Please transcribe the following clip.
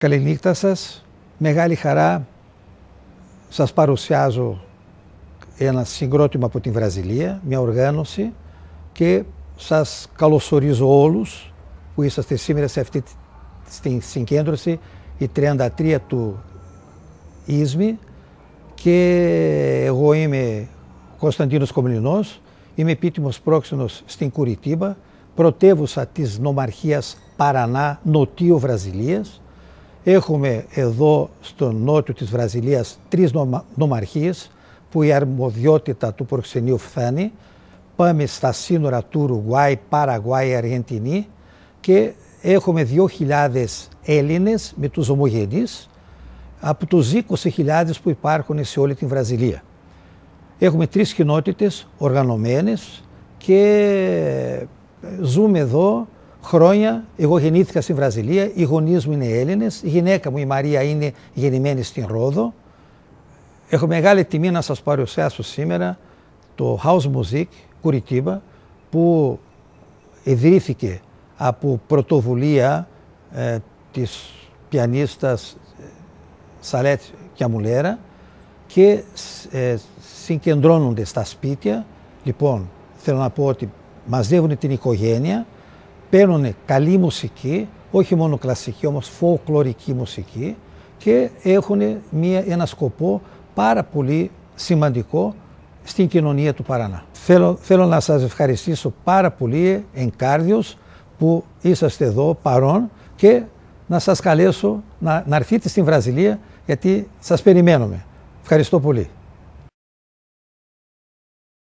Καληνύχτα σας. Μεγάλη χαρά σας παρουσιάζω ένα συγκρότημα από την Βραζιλία, μια οργάνωση, και σας καλωσορίζω όλους που είσαστε σήμερα σε αυτή την συγκέντρωση, η 33 του Ίσμη, και εγώ είμαι Κωνσταντίνος Κομνηνός, είμαι επίτιμος πρόξενος στην Κουριτίμπα, πρωτεύουσα της νομαρχίας Παρανά, νοτίου Βραζιλίας. Έχουμε εδώ στο νότιο της Βραζιλίας τρεις νομαρχίες που η αρμοδιότητα του προξενείου φτάνει. Πάμε στα σύνορα του Ουρουγουάη, Παραγουάη, Αργεντινή, και έχουμε 2.000 Έλληνες με τους ομογενείς από τους 20.000 που υπάρχουν σε όλη την Βραζιλία. Έχουμε τρεις κοινότητες οργανωμένες και ζούμε εδώ χρόνια. Εγώ γεννήθηκα στη Βραζιλία, οι γονείς μου είναι Έλληνες, η γυναίκα μου η Μαρία είναι γεννημένη στην Ρόδο. Έχω μεγάλη τιμή να σας παρουσιάσω σήμερα το House Music Κουριτίμπα, που ιδρύθηκε από πρωτοβουλία της πιανίστας Σαλέτ Κιαμουλέρα και συγκεντρώνονται στα σπίτια. Λοιπόν, θέλω να πω ότι μαζεύουν την οικογένεια, παίρνουν καλή μουσική, όχι μόνο κλασική, όμως φολκλωρική μουσική, και έχουν ένα σκοπό πάρα πολύ σημαντικό στην κοινωνία του Παρανά. Θέλω να σας ευχαριστήσω πάρα πολύ εγκάρδιος που είσαστε εδώ παρόν, και να σας καλέσω να έρθετε στην Βραζιλία, γιατί σας περιμένουμε. Ευχαριστώ πολύ.